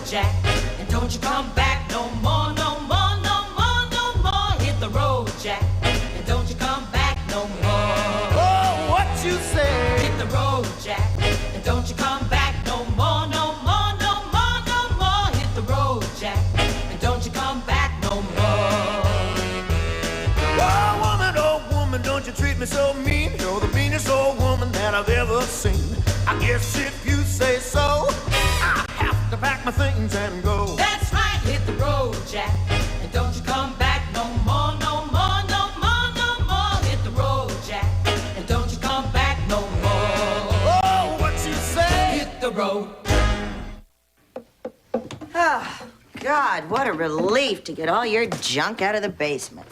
Jack, and don't you come back no more, no more, no more, no more. Hit the road, Jack, and don't you come back no more. Oh, what you say? Hit the road, Jack, and don't you come back no more, no more, no more, no more. Hit the road, Jack, and don't you come back no more. Oh, woman, don't you treat me so mean. You're the meanest old woman that I've ever seen. I guess if you say so, I have to pack my things and go. That's right, hit the road, Jack, and don't you come back no more, no more, no more, no more. Hit the road, Jack, and don't you come back no more. Oh, what you say? Hit the road. Oh, God, what a relief to get all your junk out of the basement.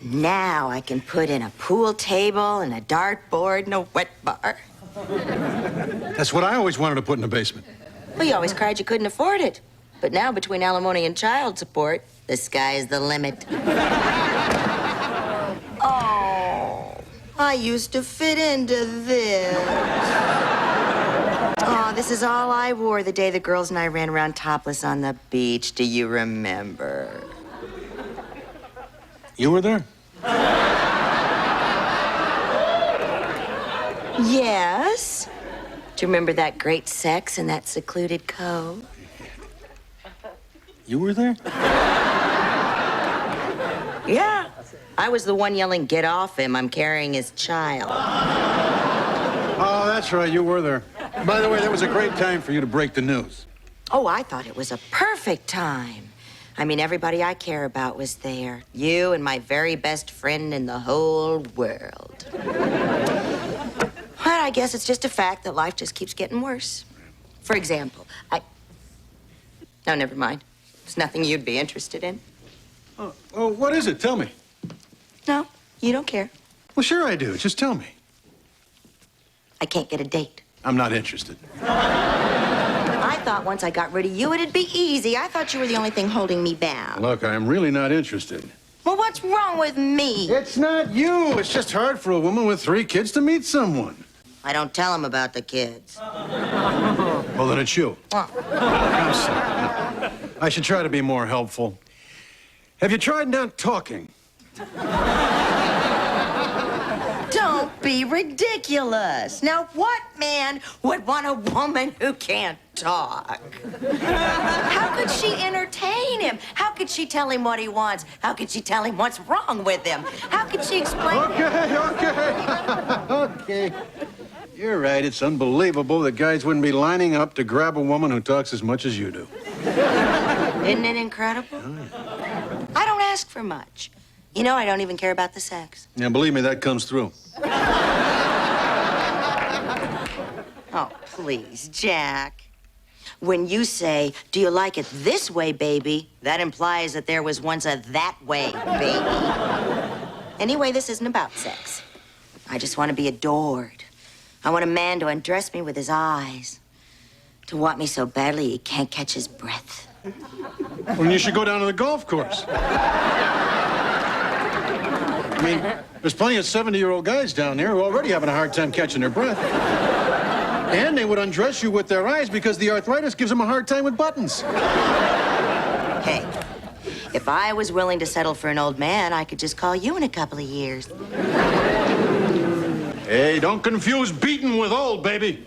Now I can put in a pool table and a dartboard and a wet bar. That's what I always wanted to put in the basement. Well, you always cried you couldn't afford it. But now, between alimony and child support, the sky's the limit. Oh, I used to fit into this. Oh, this is all I wore the day the girls and I ran around topless on the beach. Do you remember? You were there? Yes. Do you remember that great sex in that secluded cove? You were there? Yeah. I was the one yelling, "Get off him, I'm carrying his child." Oh, that's right, you were there. By the way, that was a great time for you to break the news. Oh, I thought it was a perfect time. I mean, everybody I care about was there. You and my very best friend in the whole world. But I guess it's just a fact that life just keeps getting worse. For example, No, never mind. It's nothing you'd be interested in. Oh, what is it? Tell me. No, you don't care. Well, sure I do. Just tell me. I can't get a date. I'm not interested. I thought once I got rid of you, it'd be easy. I thought you were the only thing holding me bound. Look, I am really not interested. Well, what's wrong with me? It's not you. It's just hard for a woman with 3 kids to meet someone. I don't tell them about the kids. Well, then it's you. Oh. I'm sorry. I should try to be more helpful. Have you tried not talking? Don't be ridiculous. Now, what man would want a woman who can't talk? How could she entertain him? How could she tell him what he wants? How could she tell him what's wrong with him? How could she explain... Okay. You're right. It's unbelievable that guys wouldn't be lining up to grab a woman who talks as much as you do. Isn't it incredible? Oh, yeah. I don't ask for much. You know, I don't even care about the sex. Yeah, believe me, that comes through. Oh, please, Jack. When you say, "Do you like it this way, baby?" that implies that there was once a that way, baby. Anyway, this isn't about sex. I just want to be adored. I want a man to undress me with his eyes, to want me so badly he can't catch his breath. Well, you should go down to the golf course. I mean, there's plenty of 70-year-old guys down there who are already having a hard time catching their breath. And they would undress you with their eyes because the arthritis gives them a hard time with buttons. Hey, if I was willing to settle for an old man, I could just call you in a couple of years. Hey, don't confuse beaten with old, baby.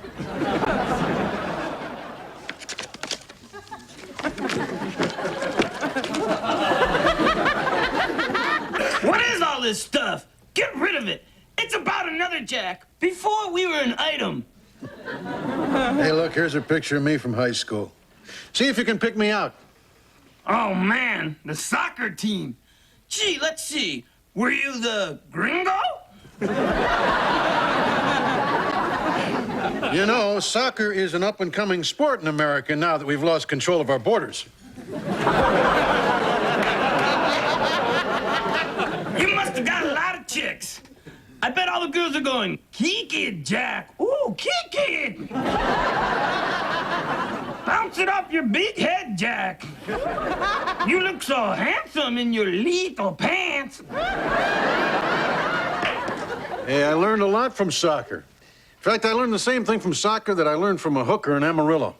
What is all this stuff? Get rid of it. It's about another Jack. Before we were an item. Hey, look, here's a picture of me from high school. See if you can pick me out. Oh, man, the soccer team. Gee, let's see. Were you the gringo? You know, soccer is an up-and-coming sport in America now that we've lost control of our borders. You must have got a lot of chicks. I bet all the girls are going, "Kick it, Jack. Ooh, kick it. Bounce it off your big head, Jack. You look so handsome in your little pants." Hey, I learned a lot from soccer. In fact, I learned the same thing from soccer that I learned from a hooker in Amarillo.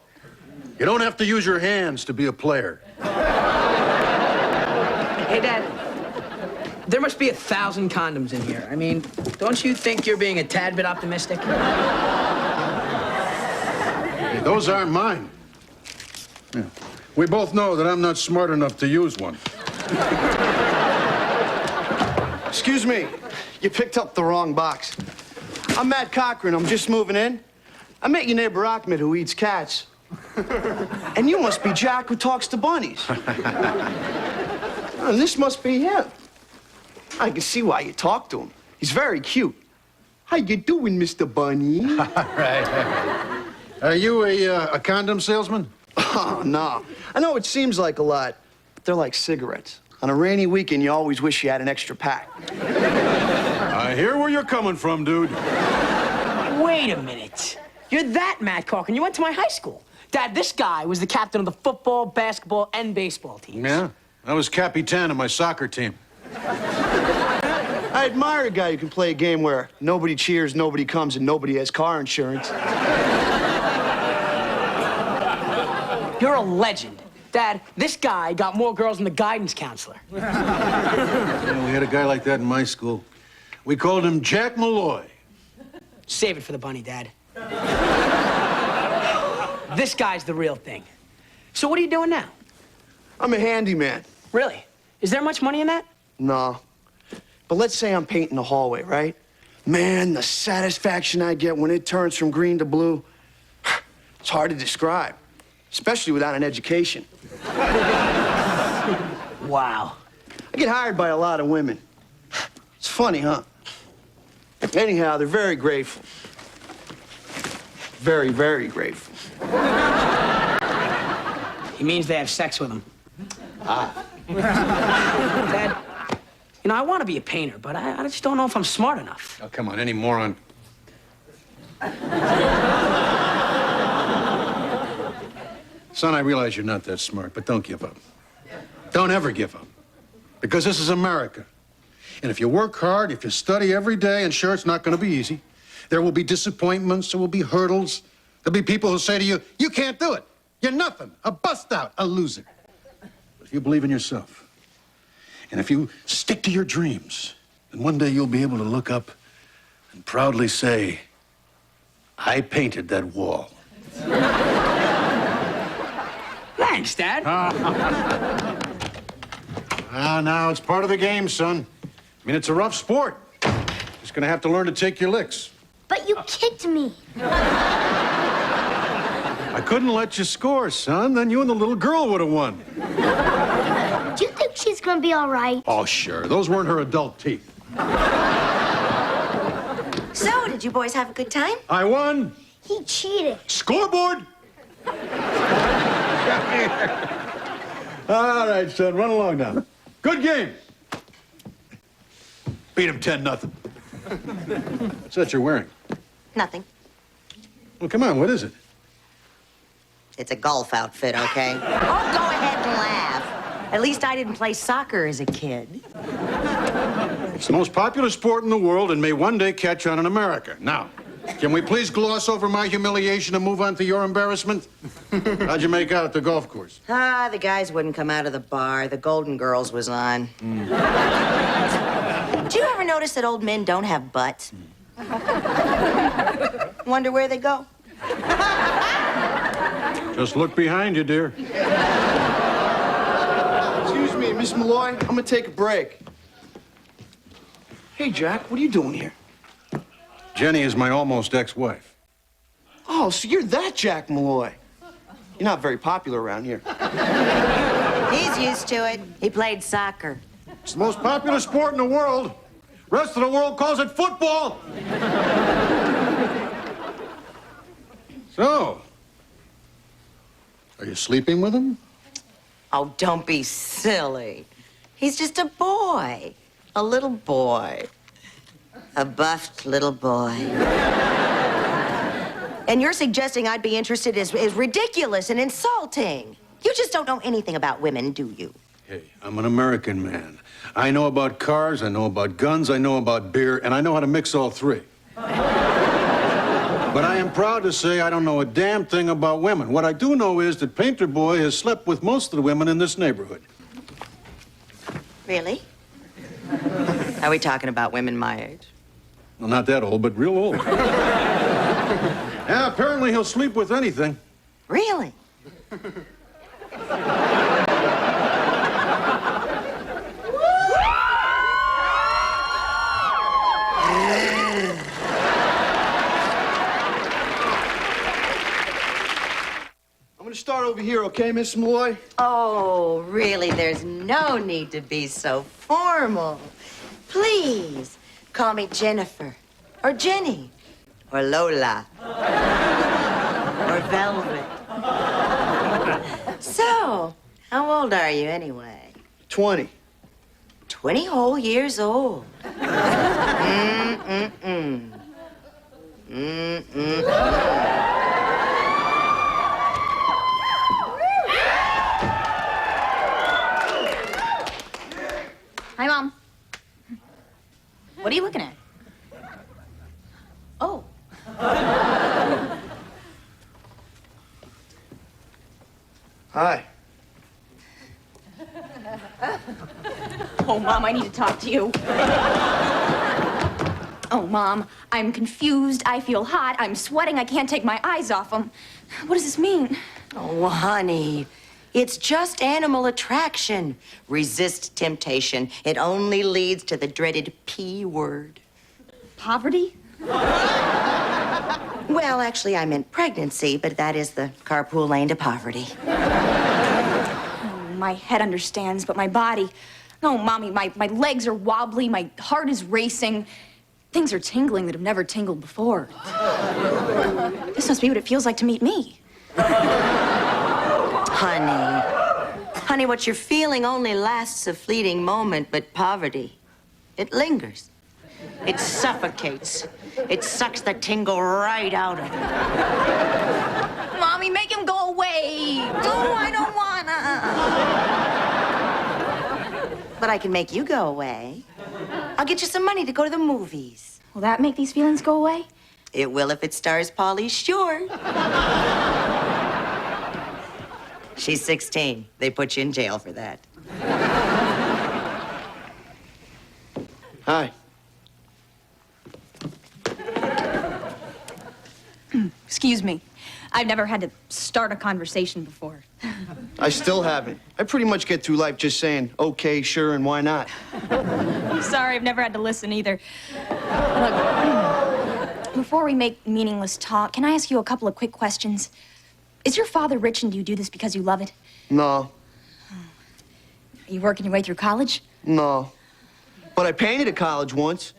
You don't have to use your hands to be a player. Hey, Dad. There must be 1,000 condoms in here. I mean, don't you think you're being a tad bit optimistic? Hey, those aren't mine. Yeah. We both know that I'm not smart enough to use one. Excuse me, you picked up the wrong box. I'm Matt Cochran, I'm just moving in. I met your neighbor Ahmed who eats cats. And you must be Jack who talks to bunnies. And this must be him. I can see why you talk to him. He's very cute. How you doing, Mr. Bunny? Right. Are you a condom salesman? Oh, no. I know it seems like a lot, but they're like cigarettes. On a rainy weekend, you always wish you had an extra pack. I hear where you're coming from, dude. Wait a minute. You're that Matt Cochran. You went to my high school. Dad, this guy was the captain of the football, basketball, and baseball teams. Yeah? I was Capitan of my soccer team. I admire a guy who can play a game where nobody cheers, nobody comes, and nobody has car insurance. You're a legend. Dad, this guy got more girls than the guidance counselor. Yeah, we had a guy like that in my school. We called him Jack Malloy. Save it for the bunny, Dad. This guy's the real thing. So what are you doing now? I'm a handyman. Really? Is there much money in that? No. But let's say I'm painting a hallway, right? Man, the satisfaction I get when it turns from green to blue, it's hard to describe, especially without an education. Wow. I get hired by a lot of women. It's funny, huh? Anyhow, they're very grateful. Very, very grateful. He means they have sex with him. Dad, you know, I want to be a painter, but I just don't know if I'm smart enough. Oh, come on, any moron. Son, I realize you're not that smart, but don't give up. Don't ever give up. Because this is America. And if you work hard, if you study every day, and sure, it's not going to be easy, there will be disappointments, there will be hurdles. There'll be people who say to you, you can't do it. You're nothing, a bust out, a loser. But if you believe in yourself, and if you stick to your dreams, then one day you'll be able to look up and proudly say, I painted that wall. Thanks, Dad. Now, it's part of the game, son. I mean, it's a rough sport. Just gonna have to learn to take your licks. But you kicked me. I couldn't let you score, son. Then you and the little girl would have won. Do you think she's gonna be all right? Oh, sure. Those weren't her adult teeth. So, did you boys have a good time? I won. He cheated. Scoreboard! All right, son, run along now. Good game. Beat him 10-0. What's that you're wearing? Nothing. Well, come on, what is it? It's a golf outfit, okay? Oh, go ahead and laugh. At least I didn't play soccer as a kid. It's the most popular sport in the world and may one day catch on in America. Now, can we please gloss over my humiliation and move on to your embarrassment? How'd you make out at the golf course? The guys wouldn't come out of the bar. The Golden Girls was on. Do you ever notice that old men don't have butts? Wonder where they go? Just look behind you, dear. Excuse me, Miss Malloy, I'm gonna take a break. Hey, Jack, what are you doing here? Jenny is my almost ex-wife. Oh, so you're that Jack Malloy. You're not very popular around here. He's used to it. He played soccer. It's the most popular sport in the world. Rest of the world calls it football. So, are you sleeping with him? Oh, don't be silly. He's just a boy. A little boy. A buffed little boy. And you're suggesting I'd be interested is ridiculous and insulting. You just don't know anything about women, do you? Hey, I'm an American man. I know about cars, I know about guns, I know about beer, and I know how to mix all three. But But I am proud to say I don't know a damn thing about women. What I do know is that Painter Boy has slept with most of the women in this neighborhood. Really? Are we talking about women my age? Well, not that old, but real old. Yeah, apparently he'll sleep with anything. Really? I'm gonna start over here, okay, Miss Malloy? Oh, really? There's no need to be so formal. Please, call me Jennifer, or Jenny, or Lola, or Velvet. So, how old are you anyway? 20. 20 whole years old. Mm-mm-mm. Mm-mm-mm. Hi, Mom. What are you looking at? Oh. Hi. Oh, Mom, I need to talk to you. Oh, Mom, I'm confused. I feel hot. I'm sweating. I can't take my eyes off them. What does this mean? Oh, honey, it's just animal attraction. Resist temptation. It only leads to the dreaded P word. Poverty? Well, actually, I meant pregnancy, but that is the carpool lane to poverty. My head understands, but my body... Oh, Mommy, my legs are wobbly. My heart is racing. Things are tingling that have never tingled before. This must be what it feels like to meet me. Honey, what you're feeling only lasts a fleeting moment, but poverty, it lingers. It suffocates. It sucks the tingle right out of you. Mommy, make him go away. No, I don't wanna. But I can make you go away. I'll get you some money to go to the movies. Will that make these feelings go away? It will if it stars Pauly Shore. She's 16. They put you in jail for that. Hi. Excuse me. I've never had to start a conversation before. I still haven't. I pretty much get through life just saying, okay, sure, and why not? I'm sorry, I've never had to listen either. Look, before we make meaningless talk, can I ask you a couple of quick questions? Is your father rich and do you do this because you love it? No. Are you working your way through college? No. But I painted at college once.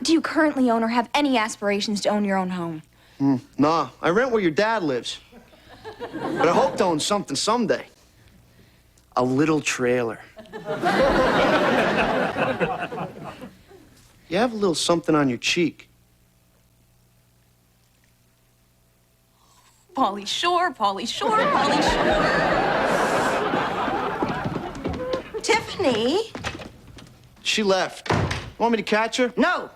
Do you currently own or have any aspirations to own your own home? Nah, I rent where your dad lives. But I hope to own something someday. A little trailer. You have a little something on your cheek. Pauly Shore, Pauly Shore, Pauly Shore. Tiffany? She left. Want me to catch her? No.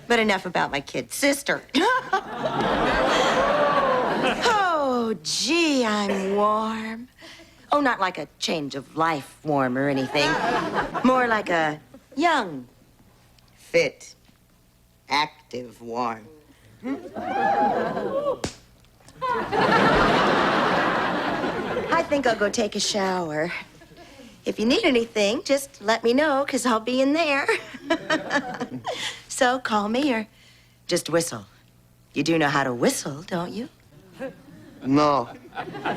But enough about my kid sister. Oh, gee, I'm warm. Oh, not like a change of life warm or anything. More like a young, fit, active warm. I think I'll go take a shower. If you need anything, just let me know, 'cause I'll be in there. So call me or just whistle. You do know how to whistle, don't you? No.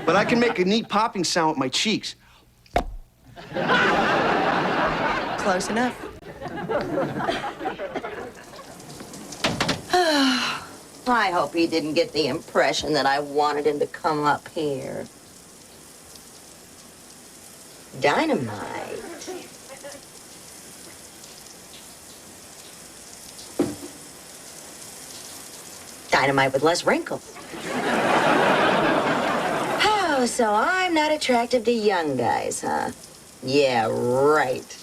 But I can make a neat popping sound with my cheeks. Close enough. I hope he didn't get the impression that I wanted him to come up here. Dynamite. Dynamite with less wrinkles. Oh, so I'm not attractive to young guys, huh? Yeah, right.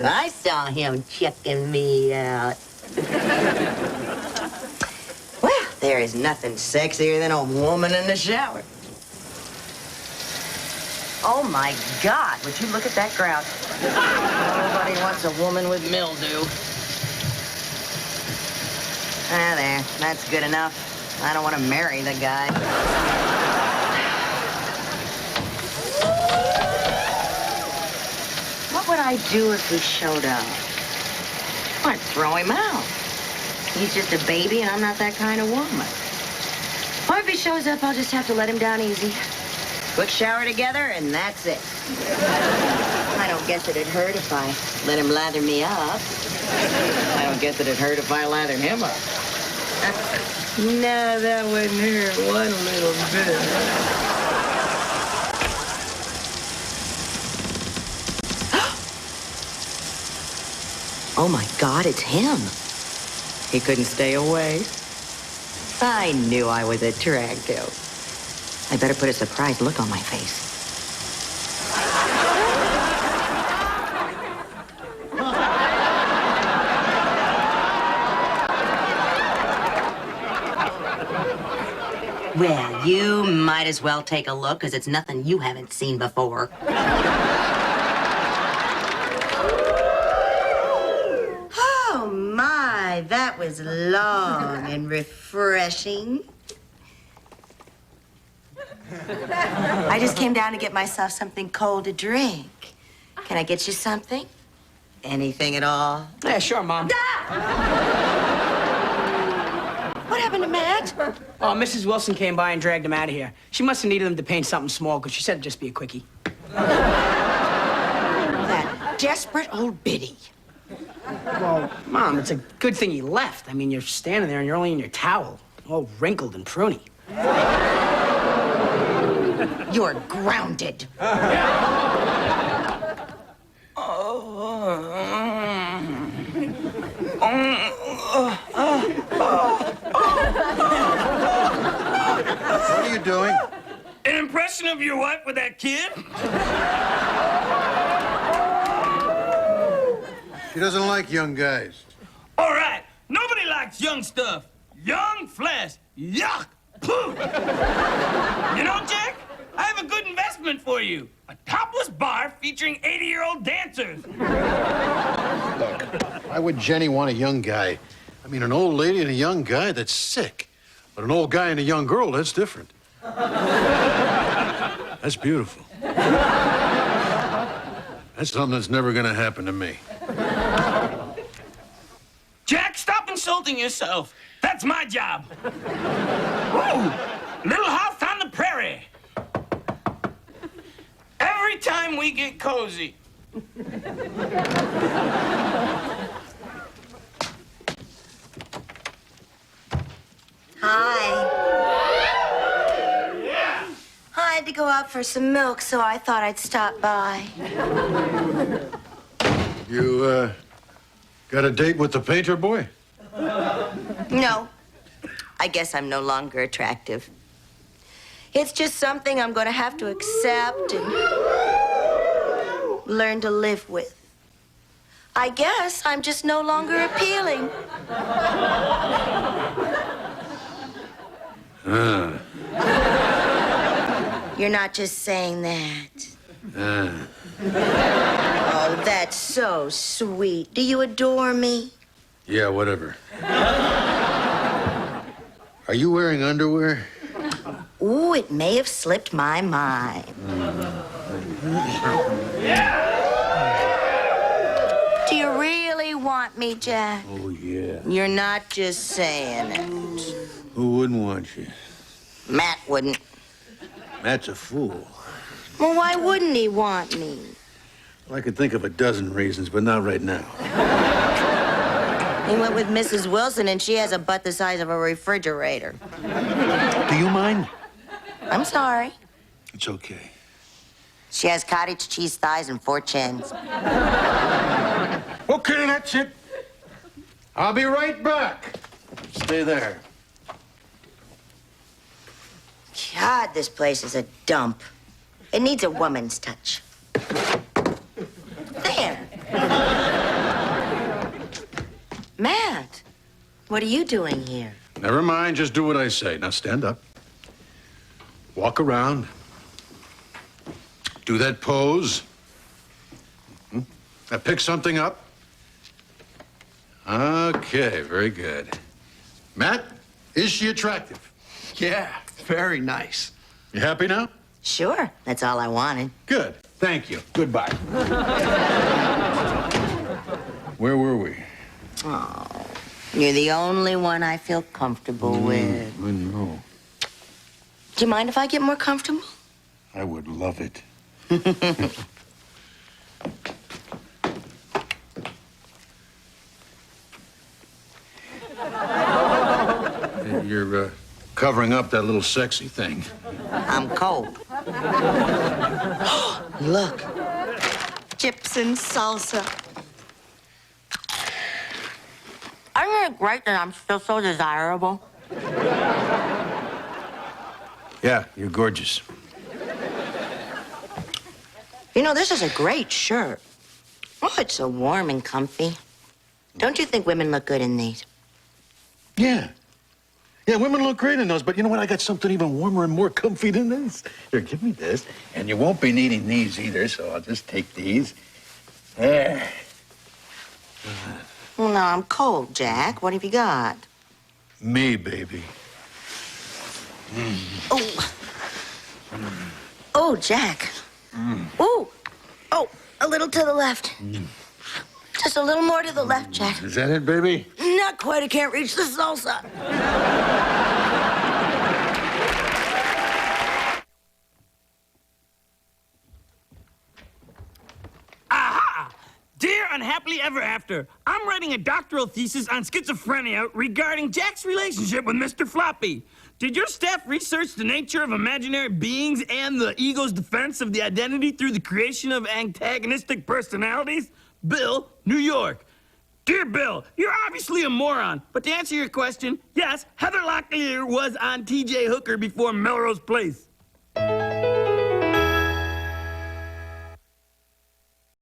I saw him checking me out. Well, there is nothing sexier than a woman in the shower. Oh, my God, would you look at that grout? Nobody wants a woman with mildew. Ah, there, that's good enough. I don't want to marry the guy. What would I do if he showed up? I'd throw him out. He's just a baby, and I'm not that kind of woman. Or if he shows up, I'll just have to let him down easy. Quick shower together, and that's it. I don't guess it'd hurt if I let him lather me up. I don't guess it'd hurt if I lathered him up. No, that wouldn't hurt one little bit. Oh, my God, it's him. He couldn't stay away. I knew I was attractive. I better put a surprised look on my face. Well, you might as well take a look, because it's nothing you haven't seen before. Oh, my, that was long and refreshing. I just came down to get myself something cold to drink. Can I get you something? Anything at all? Yeah, sure, Mom. What happened to Matt? Oh, Mrs. Wilson came by and dragged him out of here. She must have needed him to paint something small, because she said it'd just be a quickie. That desperate old biddy. Well, Mom, it's a good thing he left. I mean, you're standing there and you're only in your towel, all wrinkled and pruny. You're grounded. What are you doing? An impression of your wife with that kid? She doesn't like young guys. All right, nobody likes young stuff. Young flesh. Yuck. Pooh. You know, Jack, I have a good investment for you. A topless bar featuring 80-year-old dancers. Look, why would Jenny want a young guy? I mean, an old lady and a young guy, that's sick. But an old guy and a young girl, that's different. That's beautiful. That's something that's never gonna happen to me. Jack, stop insulting yourself. That's my job. Ooh, little house on the prairie. Every time we get cozy. Hi. I had to go out for some milk, so I thought I'd stop by. You, got a date with the painter boy? No. I guess I'm no longer attractive. It's just something I'm going to have to accept and learn to live with. I guess I'm just no longer appealing. You're not just saying that. Oh, that's so sweet. Do you adore me? Yeah, whatever. Are you wearing underwear? Ooh, it may have slipped my mind. Do you really want me, Jack? Oh, yeah. You're not just saying it. Who wouldn't want you? Matt wouldn't. Matt's a fool. Well, why wouldn't he want me? Well, I could think of a dozen reasons, but not right now. He went with Mrs. Wilson, and she has a butt the size of a refrigerator. Do you mind? I'm sorry. It's okay. She has cottage cheese thighs and 4 chins. Okay, that's it. I'll be right back. Stay there. God, this place is a dump. It needs a woman's touch. There. Matt, what are you doing here? Never mind, just do what I say. Now stand up. Walk around. Do that pose. Now pick something up. Okay, very good. Matt, is she attractive? Yeah, very nice. You happy now? Sure, that's all I wanted. Good. Thank you. Goodbye. Where were we? Oh, you're the only one I feel comfortable with. I know. Do you mind if I get more comfortable? I would love it. You're covering up that little sexy thing. I'm cold. Look. Chips and salsa. Isn't it great that I'm still so desirable? Yeah, you're gorgeous. You know, this is a great shirt. Oh, it's so warm and comfy. Don't you think women look good in these? Yeah. Yeah, women look great in those, but you know what? I got something even warmer and more comfy than this. Here, give me this. And you won't be needing these either, so I'll just take these. There. Well, now I'm cold, Jack. What have you got? Me, baby. Oh. Oh, Jack. Ooh. Oh, a little to the left. Just a little more to the left, Jack. Is that it, baby? Not quite. I can't reach the salsa. Aha! Dear Unhappily Ever After, I'm writing a doctoral thesis on schizophrenia regarding Jack's relationship with Mr. Floppy. Did your staff research the nature of imaginary beings and the ego's defense of the identity through the creation of antagonistic personalities? Bill, New York. Dear Bill, you're obviously a moron, but to answer your question, yes, Heather Locklear was on TJ Hooker before Melrose Place.